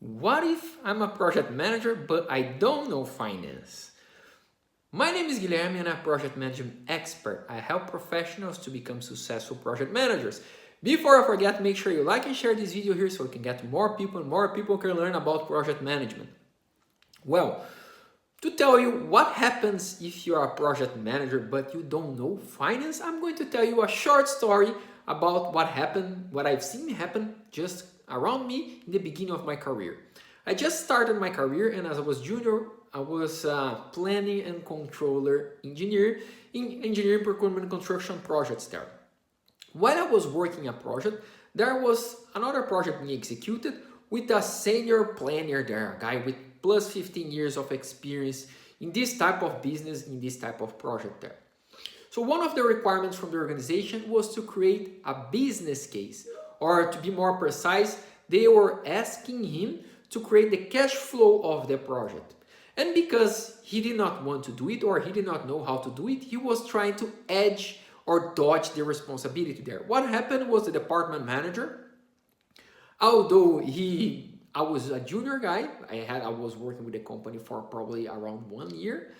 What if I'm a project manager but I don't know finance? My name is Guilherme and I'm a project management expert. I help professionals to become successful project managers. Before I forget, make sure you like and share this video here so we can get more people and more people can learn about project management. Well, to tell you what happens if you're a project manager but you don't know finance, I'm going to tell you a short story about what happened, what I've seen happen just around me in the beginning of my career. I just started my career, and as I was junior, I was a planning and controller engineer in engineering, procurement, and construction projects there. While I was working a project, there was another project being executed with a senior planner there, a guy with plus 15 years of experience in this type of business, in this type of project there. So one of the requirements from the organization was to create a business case, or to be more precise, they were asking him to create the cash flow of the project. And because he did not want to do it, or he did not know how to do it, he was trying to edge or dodge the responsibility there. What happened was the department manager, although I was a junior guy, I was working with the company for probably around 1 year,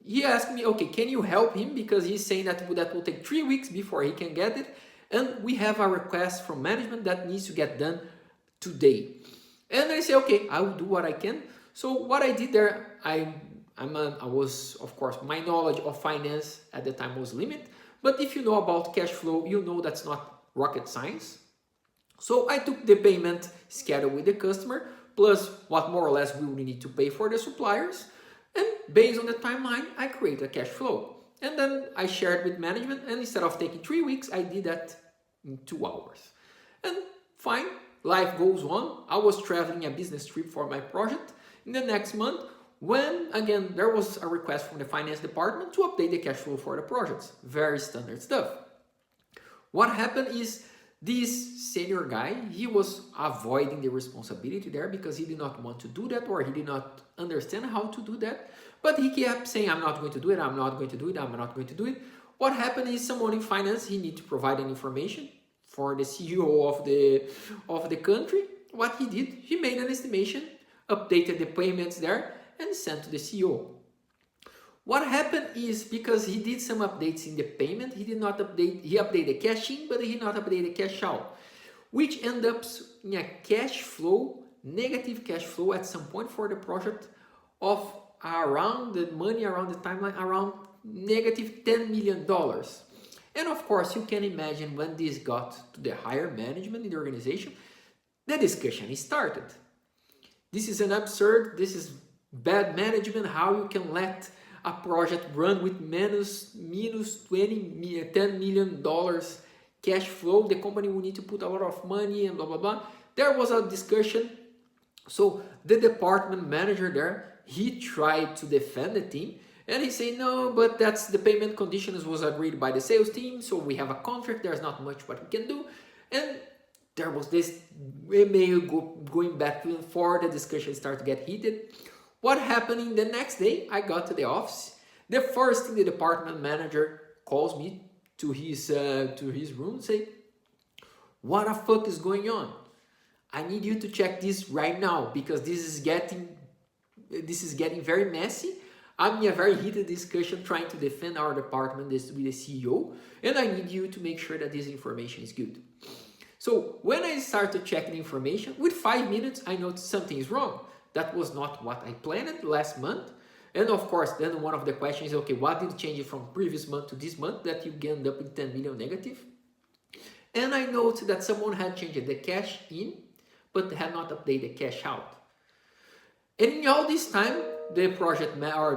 he asked me, okay, can you help him? Because he's saying that will take 3 weeks before he can get it. And we have a request from management that needs to get done today. And I say, okay, I will do what I can. So what I did there, I was, of course, my knowledge of finance at the time was limited. But if you know about cash flow, you know that's not rocket science. So I took the payment schedule with the customer, plus what more or less we would need to pay for the suppliers. And based on the timeline, I created a cash flow. And then I shared with management, and instead of taking 3 weeks, I did that in 2 hours. And fine, life goes on. I was traveling a business trip for my project. In the next month, when again there was a request from the finance department to update the cash flow for the projects. Very standard stuff. What happened is this senior guy, he was avoiding the responsibility there because he did not want to do that, or he did not understand how to do that. But he kept saying, I'm not going to do it, I'm not going to do it, I'm not going to do it. What happened is someone in finance, he need to provide an information for the CEO of the country. What he did, he made an estimation, updated the payments there, and sent to the CEO. What happened is, because he did some updates in the payment, he updated the cash in, but he did not update the cash out, which ends up in a cash flow, negative cash flow at some point for the project of around the money, around the timeline, around negative $10 million. And of course, you can imagine when this got to the higher management in the organization, the discussion started. This is an absurd, this is bad management, how you can let a project run with minus $10 million cash flow. The company will need to put a lot of money and blah, blah, blah. There was a discussion. So the department manager there, he tried to defend the team. And he said, no, but that's the payment conditions was agreed by the sales team. So we have a contract. There's not much what we can do. And there was this email going back and forth. The discussion started to get heated. What happened in the next day, I got to the office. The first thing the department manager calls me to his room and say, what the fuck is going on? I need you to check this right now because this is getting very messy. I'm in a very heated discussion trying to defend our department with the CEO, and I need you to make sure that this information is good. So when I start to check the information, with 5 minutes, I noticed something is wrong. That was not what I planned last month. And of course, then one of the questions is, okay, what did change from previous month to this month that you end up in 10 million negative? And I noticed that someone had changed the cash in, but had not updated the cash out. And in all this time, the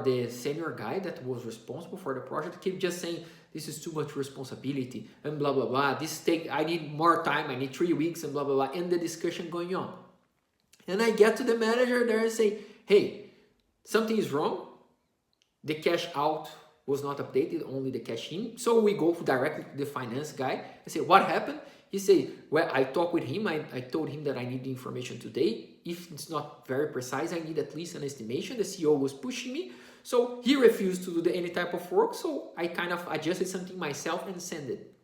the senior guy that was responsible for the project kept just saying, this is too much responsibility and blah, blah, blah. I need more time, I need 3 weeks and blah, blah, blah. And the discussion going on. And I get to the manager there and say, hey, something is wrong. The cash out was not updated, only the cash in. So we go directly to the finance guy and say, what happened? He said, well, I talked with him. I told him that I need the information today. If it's not very precise, I need at least an estimation. The CEO was pushing me. So he refused to do any type of work. So I kind of adjusted something myself and sent it.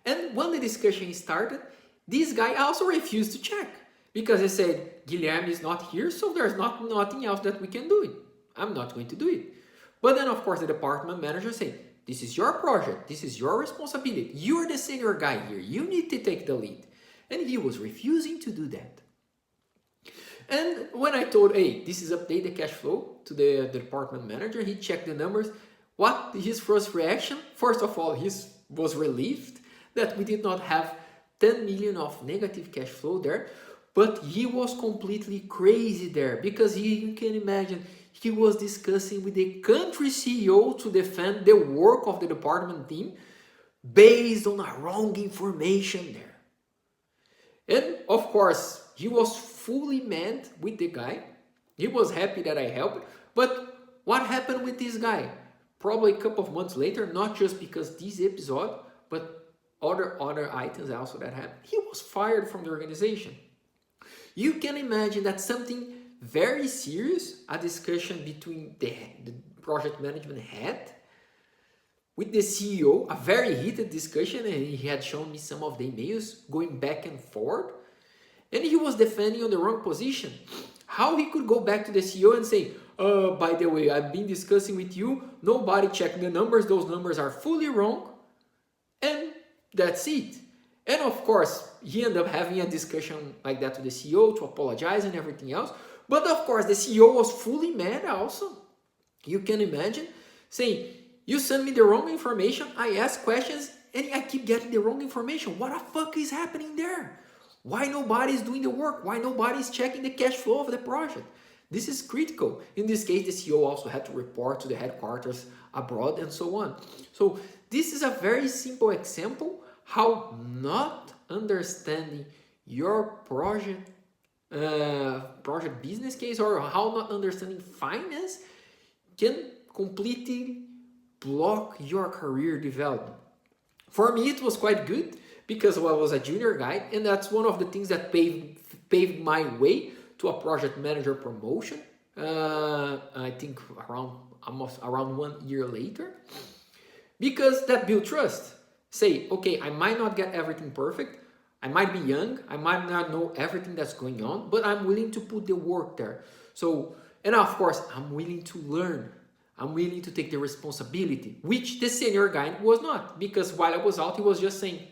And when the discussion started, this guy also refused to check. Because he said, Guilherme is not here, so there's nothing else that we can do it. I'm not going to do it. But then, of course, the department manager said, this is your project. This is your responsibility. You're the senior guy here. You need to take the lead. And he was refusing to do that. And when I told, hey, this is update the cash flow to the department manager, he checked the numbers. What his first reaction? First of all, he was relieved that we did not have 10 million of negative cash flow there. But he was completely crazy there because you can imagine he was discussing with the country CEO to defend the work of the department team based on a wrong information there. And of course, he was fully mad with the guy. He was happy that I helped. But what happened with this guy? Probably a couple of months later, not just because this episode, but other items also that happened. He was fired from the organization. You can imagine that something very serious, a discussion between the project management head with the CEO, a very heated discussion, and he had shown me some of the emails going back and forth, and he was defending on the wrong position. How he could go back to the CEO and say, by the way, I've been discussing with you, nobody checked the numbers, those numbers are fully wrong, and that's it. And of course, he ended up having a discussion like that to the CEO to apologize and everything else. But of course, the CEO was fully mad also. You can imagine saying, you send me the wrong information, I ask questions, and I keep getting the wrong information. What the fuck is happening there? Why nobody is doing the work? Why nobody is checking the cash flow of the project? This is critical. In this case, the CEO also had to report to the headquarters abroad and so on. So this is a very simple example how not understanding your project business case or how not understanding finance can completely block your career development. For me, it was quite good because I was a junior guy, and that's one of the things that paved my way to a project manager promotion. I think almost around 1 year later, because that built trust. Say, okay, I might not get everything perfect. I might be young. I might not know everything that's going on, but I'm willing to put the work there. So, and of course, I'm willing to learn. I'm willing to take the responsibility, which the senior guy was not, because while I was out, he was just saying,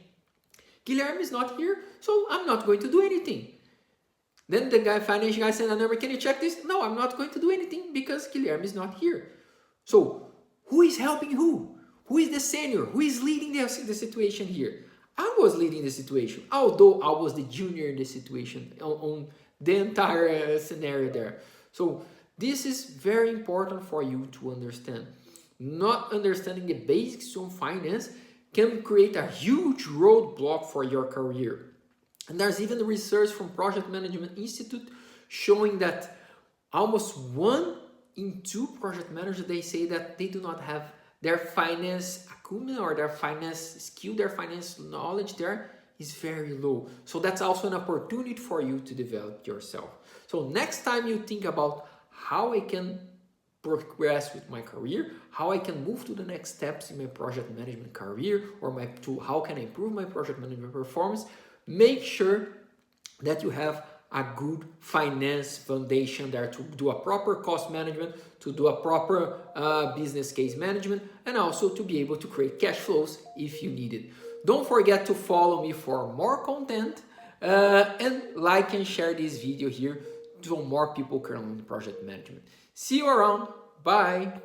Guilherme is not here, so I'm not going to do anything. Then the financial guy sent a number, can you check this? No, I'm not going to do anything because Guilherme is not here. So, who is helping who? Who is the senior? Who is leading the situation here? I was leading the situation, although I was the junior in the situation on the entire scenario there. So this is very important for you to understand. Not understanding the basics on finance can create a huge roadblock for your career. And there's even research from Project Management Institute showing that almost 1 in 2 project managers, they say that they do not have their finance acumen or their finance skill, their finance knowledge there is very low. So that's also an opportunity for you to develop yourself. So next time you think about how I can progress with my career, how I can move to the next steps in my project management career, or how can I improve my project management performance, make sure that you have a good finance foundation there to do a proper cost management, to do a proper business case management, and also to be able to create cash flows if you need it. Don't forget to follow me for more content and like and share this video here so more people can learn project management. See you around. Bye.